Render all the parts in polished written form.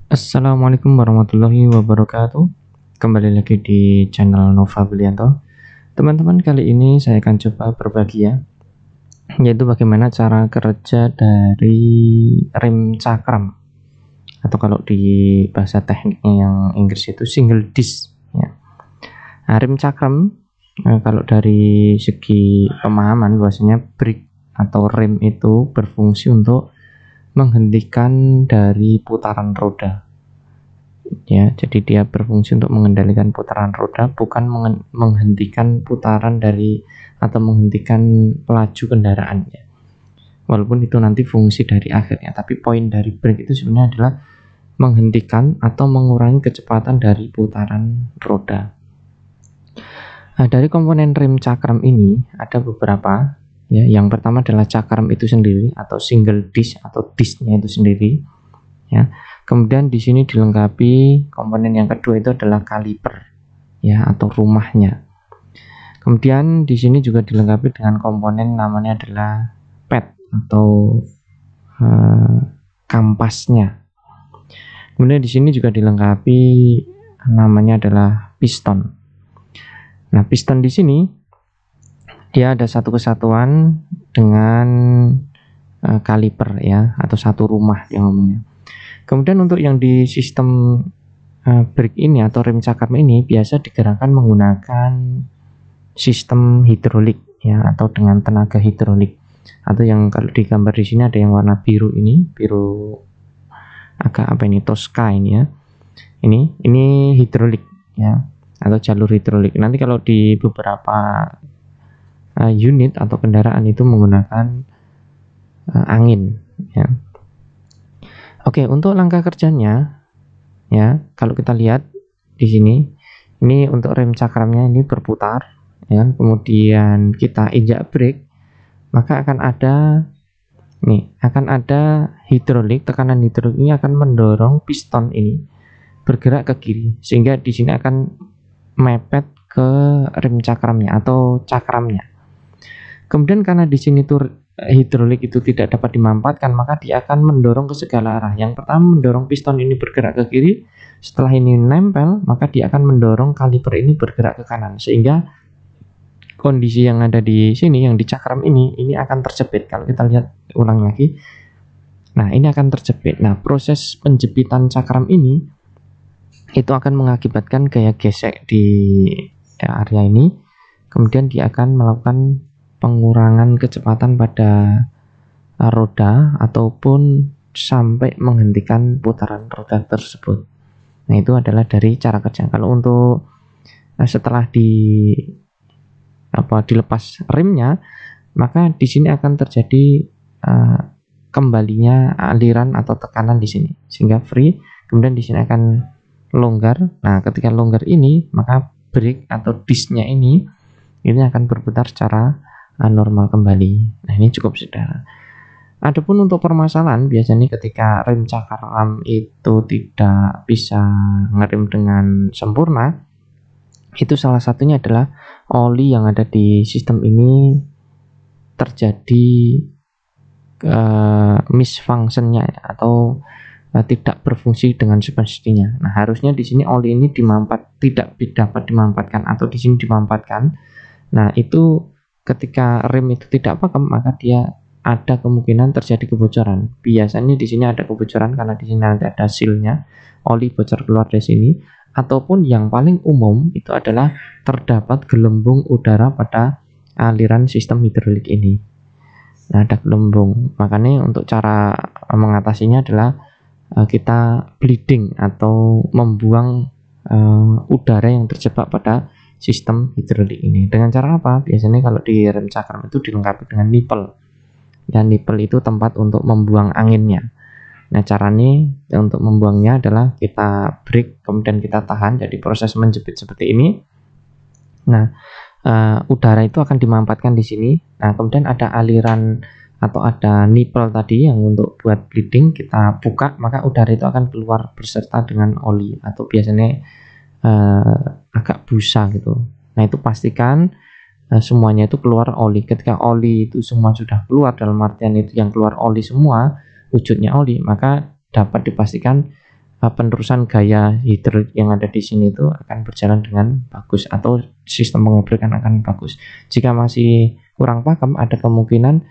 Assalamualaikum warahmatullahi wabarakatuh. Kembali lagi di channel Nova Bilianto. Teman-teman, kali ini saya akan coba berbagi ya, yaitu bagaimana cara kerja dari rem cakram, atau kalau di bahasa tekniknya yang Inggris itu single disc ya. Nah, rem cakram, kalau dari segi pemahaman bahwasanya brake atau rem itu berfungsi untuk menghentikan dari putaran roda ya. Jadi dia berfungsi untuk mengendalikan putaran roda, bukan menghentikan putaran dari atau menghentikan laju kendaraan ya. Walaupun itu nanti fungsi dari akhirnya, tapi poin dari brake itu sebenarnya adalah menghentikan atau mengurangi kecepatan dari putaran roda. Nah, dari komponen rem cakram ini ada beberapa ya. Yang pertama adalah cakram itu sendiri atau single disc atau disc-nya itu sendiri ya. Kemudian di sini dilengkapi komponen yang kedua itu adalah kaliper ya, atau rumahnya. Kemudian di sini juga dilengkapi dengan komponen namanya adalah pad atau kampasnya. Kemudian di sini juga dilengkapi namanya adalah piston. Nah, piston di sini dia ada satu kesatuan dengan kaliper ya, atau satu rumah yang ngomongnya. Kemudian untuk yang di sistem brake ini atau rem cakram ini biasa digerakkan menggunakan sistem hidrolik ya, atau dengan tenaga hidrolik, atau yang kalau di gambar di sini ada yang warna biru, ini biru agak apa ini, Tosca ini ya. Ini hidrolik ya, atau jalur hidrolik. Nanti kalau di beberapa unit atau kendaraan itu menggunakan angin ya. Oke, untuk langkah kerjanya ya, kalau kita lihat di sini, ini untuk rem cakramnya ini berputar ya, kemudian kita injak brake, maka akan ada hidrolik. Tekanan hidrolik ini akan mendorong piston ini bergerak ke kiri, sehingga di sini akan mepet ke rem cakramnya atau cakramnya. Kemudian karena di sini tuh hidrolik itu tidak dapat dimanfaatkan, maka dia akan mendorong ke segala arah. Yang pertama mendorong piston ini bergerak ke kiri, setelah ini nempel, maka dia akan mendorong kaliper ini bergerak ke kanan, sehingga kondisi yang ada di sini, yang di cakram ini akan terjepit. Kalau kita lihat ulang lagi, nah ini akan terjepit. Nah, proses penjepitan cakram ini itu akan mengakibatkan gaya gesek di area ini, kemudian dia akan melakukan pengurangan kecepatan pada roda ataupun sampai menghentikan putaran roda tersebut. Nah, itu adalah dari cara kerja. Kalau untuk setelah dilepas remnya, maka di sini akan terjadi kembalinya aliran atau tekanan di sini, sehingga free. Kemudian di sini akan longgar. Nah, ketika longgar ini, maka brake atau disc-nya ini akan berputar secara normal kembali. Nah, ini cukup sederhana. Adapun untuk permasalahan, biasanya ketika rem cakram itu tidak bisa ngerem dengan sempurna, itu salah satunya adalah oli yang ada di sistem ini terjadi misfunctionnya atau tidak berfungsi dengan semestinya. Nah, harusnya di sini oli ini tidak dapat dimanfaatkan, atau di sini dimanfaatkan. Nah, itu ketika rem itu tidak pakem, maka dia ada kemungkinan terjadi kebocoran. Biasanya di sini ada kebocoran karena di sini nanti ada seal-nya, oli bocor keluar dari sini, ataupun yang paling umum itu adalah terdapat gelembung udara pada aliran sistem hidrolik ini. Nah, ada gelembung. Makanya untuk cara mengatasinya adalah kita bleeding atau membuang udara yang terjebak pada sistem hidrolik ini. Dengan cara apa? Biasanya kalau di rem cakram itu dilengkapi dengan nipple. Dan nipple itu tempat untuk membuang anginnya. Nah, caranya untuk membuangnya adalah kita brake, kemudian kita tahan. Jadi proses menjepit seperti ini. Nah, udara itu akan dimanfaatkan di sini. Nah, kemudian ada aliran atau ada nipple tadi yang untuk buat bleeding, kita buka, maka udara itu akan keluar beserta dengan oli, atau biasanya agak busa gitu. Nah, itu pastikan semuanya itu keluar oli. Ketika oli itu semua sudah keluar, dalam artian itu yang keluar oli semua, wujudnya oli, maka dapat dipastikan penerusan gaya hidrolik yang ada di sini itu akan berjalan dengan bagus, atau sistem pengobrikan akan bagus. Jika masih kurang pakem, ada kemungkinan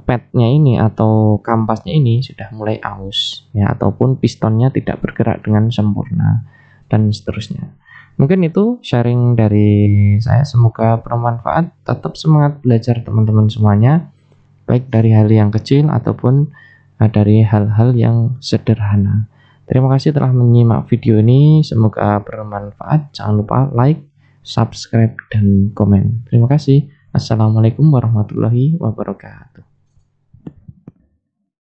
padnya ini atau kampasnya ini sudah mulai aus ya, ataupun pistonnya tidak bergerak dengan sempurna dan seterusnya. Mungkin itu sharing dari saya, semoga bermanfaat. Tetap semangat belajar teman-teman semuanya, baik dari hal yang kecil ataupun dari hal-hal yang sederhana. Terima kasih telah menyimak video ini, semoga bermanfaat. Jangan lupa like, subscribe, dan komen. Terima kasih. Assalamualaikum warahmatullahi wabarakatuh.